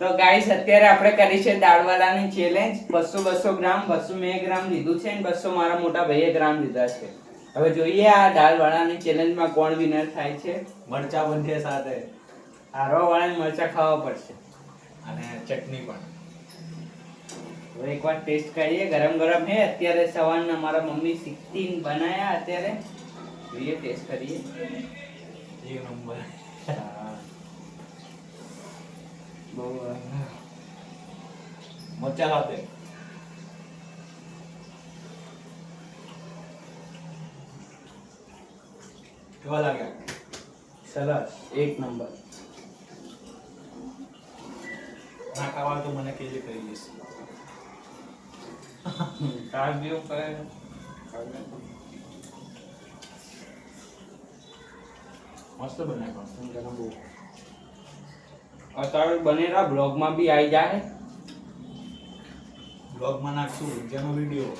તો ગાઈસ અત્યારે આપણે કરી છે દાળવાળાની ચેલેન્જ 200 ગ્રામ 200 ગ્રામ લીધું છે અને 200 મારા મોટા ભાઈએ ગ્રામ લીધા છે. હવે જોઈએ આ દાળવાળાની ચેલેન્જમાં કોણ વિનર થાય છે. મરચા બનશે સાથે હારવા વાળાને મરચા ખાવા પડશે અને ચટણી પણ. હવે એકવાર ટેસ્ટ કરીએ. ગરમ ગરમ હે અત્યારે સવારના મારા મમ્મી 16 બનાયા અત્યારે જોઈએ ટેસ્ટ કરીએ. એક નંબર. હા બહુ મરચા સાથે કેવા લાગ્યા? સરસ એક નંબર. ના ખાવા તો મને કેજે કરી દઈશ. કાળ જેવો કરે મસ્ત બનાવ્યો. ગરમ બહુ અત્યારે બનેલા બ્લોગમાં બી આવી જાય બ્લોગમાં નાખશું જેનો વિડીયો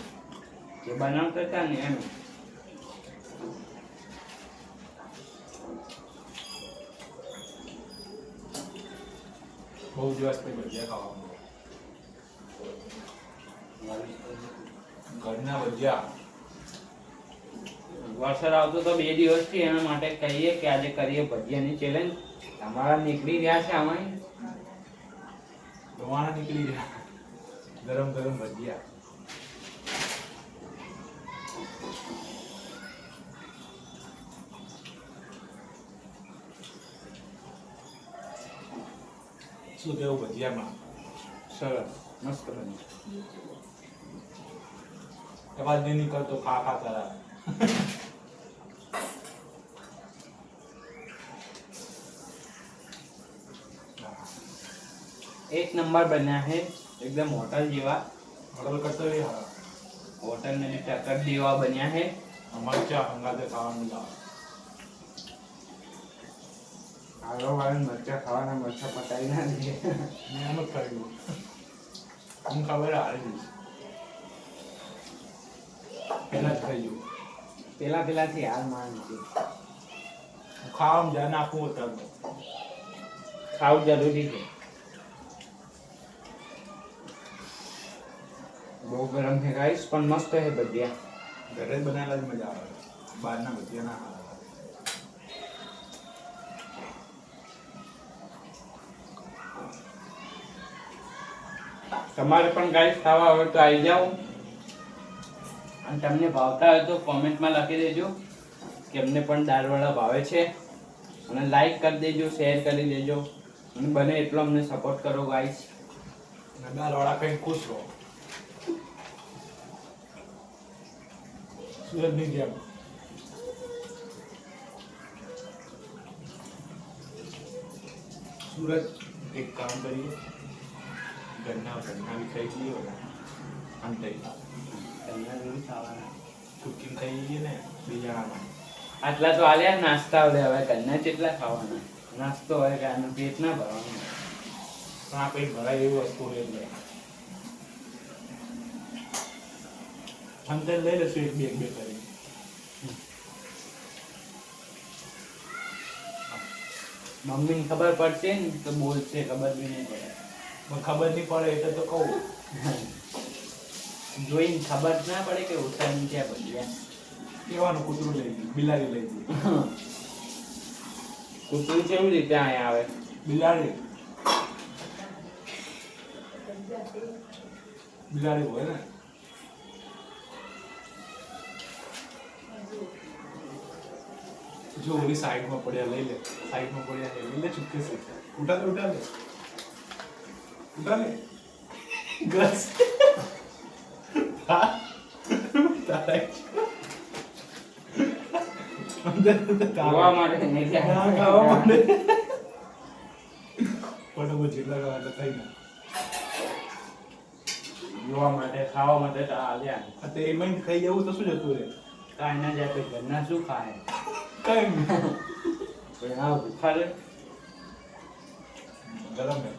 જે બનાવતા હતા ને એમ. બહુ દિવસ પછી ભજીયા ખાવા ઘરના ભજીયા. વરસાદ આવતો તો 2 દિવસથી એના માટે કહીએ કે આજે કરીએ ભજીયાની ચેલેન્જ. તમારા નીકળી રહ્યા છે આમાં ધોવાણા નીકળી ગયા. ગરમ ગરમ ભજીયા. શું કેવું ભજીયામાં? સરસ મસ્ત બની. અવાજ નહીં નીકળતો ખા ખા કરા. એક નંબર બન્યા છે એકદમ હોટલ જેવા. હોટલ કરતો એ હા. હોટલ ને ટક્કર જેવા બન્યા છે. મરચા હંગાતે ખાવાનું લાવ. હારો વાળા મરચા ખાવાના મરચા પતાવી ના દે. મેં એમ જ કર્યું. હું ખબર હારી દઈશ. પહેલા જ ખાઈ ગયું. પેલાથી હાલ માર નથી. ખાવામાં ધ્યાન આપવું હતું. ખાવું જરૂરી છે. બહુ ગરમ છે ગાઈસ પણ મસ્ત છે ભજીયા. ઘરે જ બનાવેલા જ મજા આવે. બહારના ભજીયા ના ખાવા. તમારે પણ ગાઈસ ખાવા હોય તો આવી જાઓ અને તમને ભાવતા હોય તો કોમેન્ટમાં લખી દેજો કે અમને પણ દાળવાળા ભાવે છે અને લાઈક કરી દેજો, શેર કરી દેજો અને બને એટલો અમને સપોર્ટ કરો ગાઈસ. દાળવાળા કઈ ખુશ રહો. સુરતની જેમ. સુરત એક કામ કરીએ ઘરના બી ખાઈ લઈએ અને કુકિંગ ખાઈ લઈએ ને બીજામાં. આટલા તો આલ્યા નાસ્તા હવે ઘરના કેટલા ખાવાના. નાસ્તો હોય કે આનું પેટ ના ભરવાનું. પણ આ પેટ ભરાય એવી વસ્તુ એટલે અંદર લઈ લેશું એક બે કરી. મમ્મીને ખબર પડશે ને તો બોલશે, ખબર બી નહીં પડે. મને ખબર નહીં પડે એટલે તો કહું. જોઈને ખબર ના પડે કે ઉતારની ક્યાં ભજીયા. કેવાનું કૂતરું લઈ ગયું, બિલાડી લઈ ગઈ. કૂતરું કેવી રીતે અહીંયા આવે? બિલાડી હોય ને. જો ઓલી સાઈડમાં પડ્યા લઈ લે. સાઈડમાં પડ્યા લઈ લે. ચૂપકે છે. ઉઠા લે. ગસ. ખાવા માટે નહીં ત્યાં. ખાવા માટે ફટાફટ જેટલા ખાવા એટલે થઈ ના. જોવા માટે, ખાવા માટે તો આલ્યા. તે એમાં ખાઈ જવું તો શું જતું રહે? કાંઈ ના જાય તો ઘરના શું ખાય? કઈ નહીં. કોઈ ના ભૂખા રે. ગરમ હે.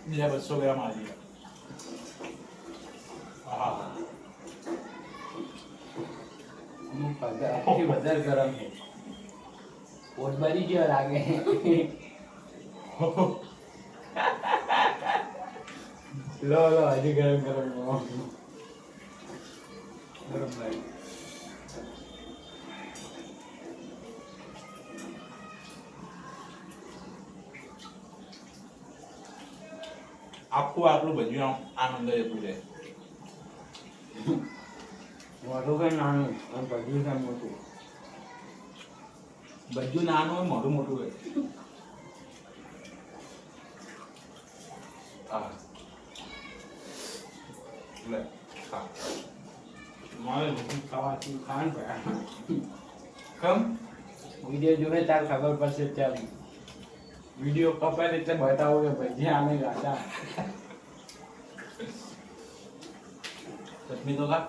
બીજા 200 ગ્રામ આવી ગયા. હા અમુક આથી વધારે ગરમ છે. પોટ ભરી ગયો લાગે. લો હજી ગરમ ગરમ ગરમ લાગે. આખું આટલું ભજીયું આનંદ એટલું છે. મોટું કઈ નાનું અને ભજીયું કઈ મોટું. ભજીયું નાનું હોય મોટું મોટું હોય. હા લે ખા. મારે નથી ખાવાથી ખાન પડ્યા. કેમ? વિડીયો જોવે તાર ખબર પડશે. ચાલ વિડીયો કપાય એટલે બતાવો કે ભજીયા અમે ગાતા. ચટણી તો ખા.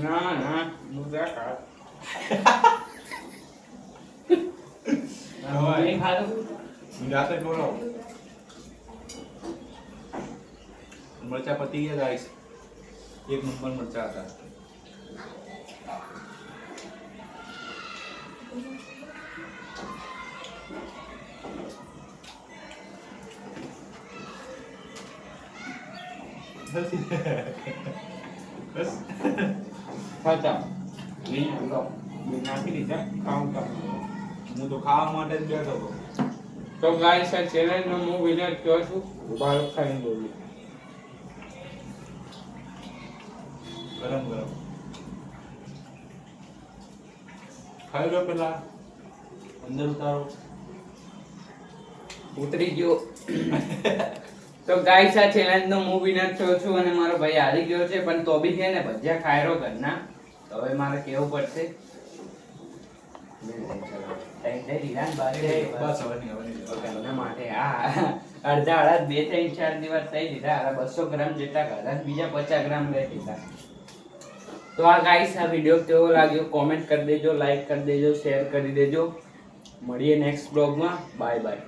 ના ના હું ત્યાં ખા. નહીં ખાધું. હું જાતે ખવડાવું. મરચા પતી ગયા ગાઈસ. એક નંબર મરચા હતા. બસ ખાતા નહીં લો નાખી દીધા ખાવું તો. હું તો ખાવા માટે જ બેઠો હતો. તો ગાઈસ આ ચેલેન્જનો હું વિનર થયો છું. ઉભારો ખાઈને બોલું. ગરમ ગરમ ખાઈ લો પેલા અંદર ઉતારો. ઉતરી ગયો. તો ગાઈસ આ ચેલેન્જનો હું વિનર થયો છું અને મારો ભાઈ હારી ગયો છે, પણ તો બી છે ને ભજીયા ખાયરો ઘરના. તો હવે મારે કેવું પડશે. બસ હવે નહીં એના માટે અડધા 2-3-4 દિવસ થઈ દીધા. 200 ગ્રામ જેટલા ખાધા, બીજા 50 ગ્રામ લઈ દીધા. તો આ ગાઈસ આ વિડીયો કેવો લાગ્યો કોમેન્ટ કરી દેજો, લાઈક કરી દેજો, શેર કરી દેજો. મળીએ નેક્સ્ટ બ્લોગમાં. Bye bye.